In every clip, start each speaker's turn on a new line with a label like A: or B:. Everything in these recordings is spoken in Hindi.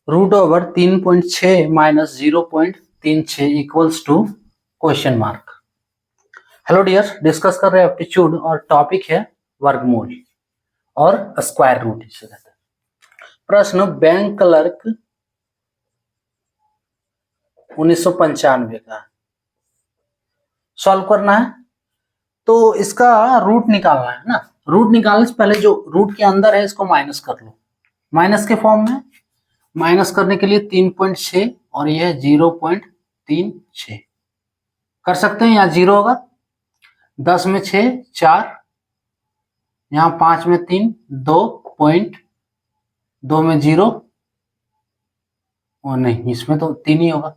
A: Root over 3.6 minus 0.36 equals to question mark. Hello dear, discuss कर रहे हैं एप्टीट्यूड और टॉपिक है वर्गमूल और स्क्वायर रूट। इसे कहते हैं प्रश्न बैंक क्लर्क 1995 का सॉल्व करना है। तो इसका रूट निकालना है ना। रूट निकालने से पहले जो रूट के अंदर है इसको माइनस कर लो, माइनस के फॉर्म में। माइनस करने के लिए 3.6 और यह 0.36 कर सकते हैं। यहाँ 0 होगा, 10 में 6 4, यहाँ 5 में 3 2.2 में 0 और नहीं, इसमें तो 3 ही होगा,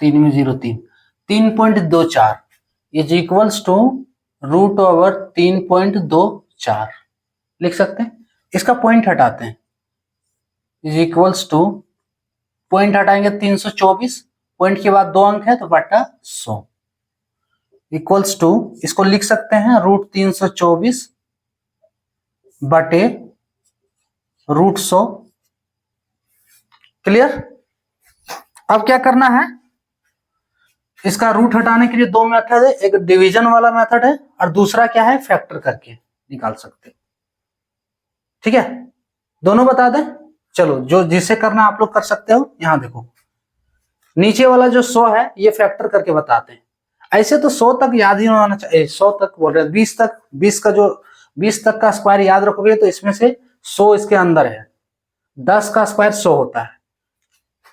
A: 3 में 0 3, 3.24 is equals to root over 3.24 लिख सकते हैं। इसका पॉइंट हटाते हैं, इज इक्वल्स टू, पॉइंट हटाएंगे 324, पॉइंट के बाद 2 अंक है तो बटा 100 इक्वल्स टू, इसको लिख सकते हैं रूट 324 बटे रूट 100। क्लियर। अब क्या करना है, इसका रूट हटाने के लिए 2 मेथड है, एक डिवीजन वाला मेथड है और दूसरा क्या है, फैक्टर करके निकाल सकते हैं। ठीक है, दोनों बता दें। चलो, जो जिसे करना आप लोग कर सकते हो। यहां देखो, नीचे वाला जो 100 है ये फैक्टर करके बताते हैं। ऐसे तो 100 तक याद ही होना चाहिए, 100 तक बोल रहे, 20 तक, 20 का जो 20 तक का स्क्वायर याद रखोगे तो इसमें से 100 इसके अंदर है। 10 का स्क्वायर 100 होता है।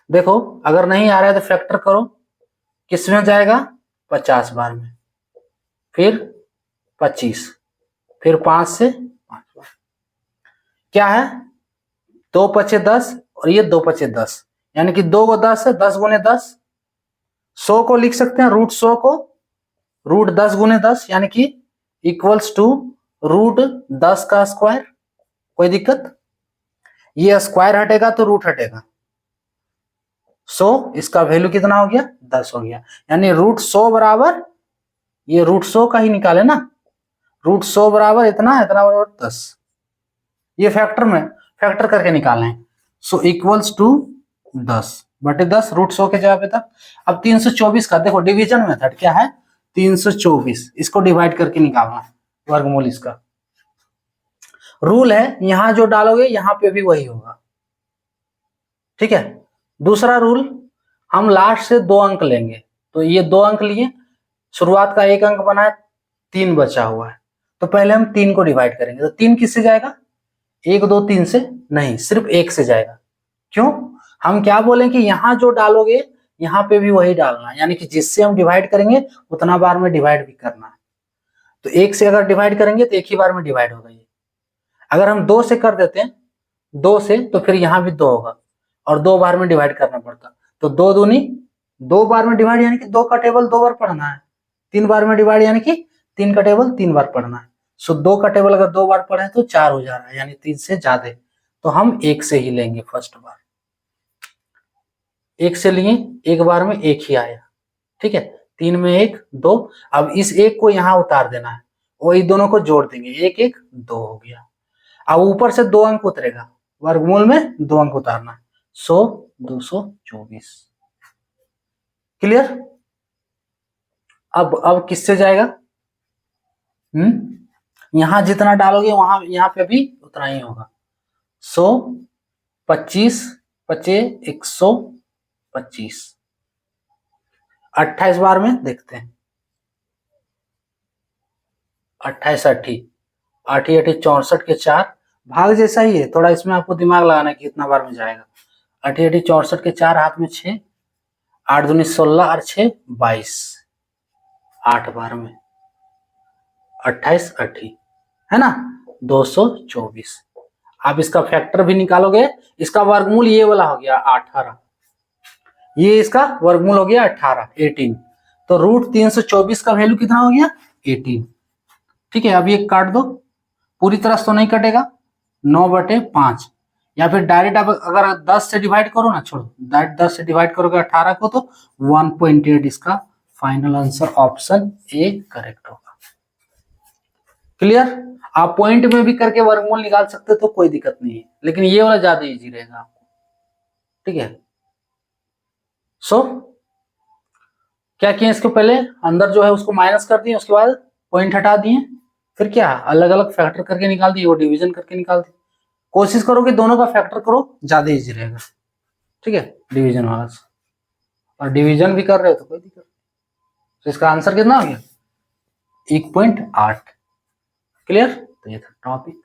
A: देखो, अगर नहीं आ रहा है तो फैक्टर करो, किसमें जाएगा, 50 बार में, फिर 25, फिर 5 से 5 बार। क्या है, 2 पचे 10 और ये 2 पचे 10, यानी कि 2 को 10 है, 10 गुने 10। 100 को लिख सकते हैं रूट 100 को रूट 10 गुने 10, यानी कि इक्वल्स टू रूट 10 का स्क्वायर। कोई दिक्कत, ये स्क्वायर हटेगा तो रूट हटेगा। 100 इसका वैल्यू कितना हो गया, 10 हो गया, यानी रूट 100 बराबर, ये रूट 100 का ही निकाले ना, रूट 100 बराबर इतना, इतना बराबर 10। ये फैक्टर में फैक्टर करके निकालना है। सो इक्वल्स टू 10 बटे 10 रूट 100 के जगह पे था। अब 324 का देखो, डिवीजन मेथड क्या है, 324 इसको डिवाइड करके निकालना है वर्गमूल। इसका रूल है, यहां जो डालोगे यहां पे भी वही होगा। ठीक है। दूसरा रूल, हम लास्ट से 2 अंक लेंगे, तो ये 2 अंक लिए, शुरुआत का 1 अंक बना है, 3 बचा हुआ है, तो पहले हम 3 को डिवाइड करेंगे। तो 3 किससे जाएगा, 1 2 3 से नहीं, सिर्फ 1 से जाएगा। क्यों, हम क्या बोले कि यहां जो डालोगे यहां पे भी वही डालना है, यानी कि जिससे हम डिवाइड करेंगे उतना बार में डिवाइड भी करना है। तो 1 से अगर डिवाइड करेंगे तो एक ही बार में डिवाइड होगा ये। अगर हम 2 से कर देते हैं, 2 से, तो फिर यहां भी 2 होगा और 2 बार में डिवाइड करना पड़ता। तो 2 दूनी 2 बार में डिवाइड, यानी कि 2 का टेबल 2 बार पढ़ना है। 3 बार में डिवाइड, यानी कि 3 का टेबल 3 बार पढ़ना है। सो 2 का टेबल अगर 2 बार पढ़े तो 4 हो जा रहा है, यानी 3 से ज्यादा। तो हम 1 से ही लेंगे, फर्स्ट बार 1 से लिए, एक बार में 1 ही आया। ठीक है, 3 में 1 2। अब इस 1 को यहाँ उतार देना है, वही दोनों को जोड़ देंगे, 1 1 2 हो गया। अब ऊपर से 2 अंक उतरेगा, वर्गमूल में 2 अंक उतारना है, 100 224। क्लियर। अब किससे जाएगा, यहां जितना डालोगे वहां यहाँ पे भी उतना ही होगा। 100 25 पचे 125, 28 बार में देखते हैं, 28 8 8 64 के 4 भाग जैसा ही है, थोड़ा इसमें आपको दिमाग लगाना है कि कितना बार में जाएगा। 8 64 के 4 हाथ में 6, 8 दूनी 16 और 6 22, 8 बार में 28 8 है ना, 224। आप इसका फैक्टर भी निकालोगे, इसका वर्गमूल ये वाला हो गया 18, ये इसका वर्गमूल हो गया 18 18। तो रूट 324 का वैल्यू कितना हो गया, 18। ठीक है, अब ये काट दो, पूरी तरह से तो नहीं कटेगा, 9/5, या फिर डायरेक्ट आप अगर 10 से डिवाइड करो ना, छोड़ो डायरेक्ट 10 से डिवाइड करोगे 18 को तो 1.8 इसका final answer option A correct होगा। क्लियर। आप पॉइंट में भी करके वर्गमूल निकाल सकते तो कोई दिक्कत नहीं है, लेकिन ये वाला ज्यादा इजी रहेगा आपको। ठीक है। सो क्या किए, इसके पहले अंदर जो है उसको माइनस कर दिए, उसके बाद पॉइंट हटा दिए, फिर क्या अलग अलग फैक्टर करके निकाल दिए, वो डिवीजन करके निकाल दिए। कोशिश करो कि दोनों का फैक्टर करो, ज्यादा इजी रहेगा, ठीक है, डिवीजन वाला। और डिवीजन भी कर रहे हो तो कोई दिक्कत नहीं। तो इसका आंसर कितना हो गया, 1.8। क्लियर। तो ये था टॉपिक।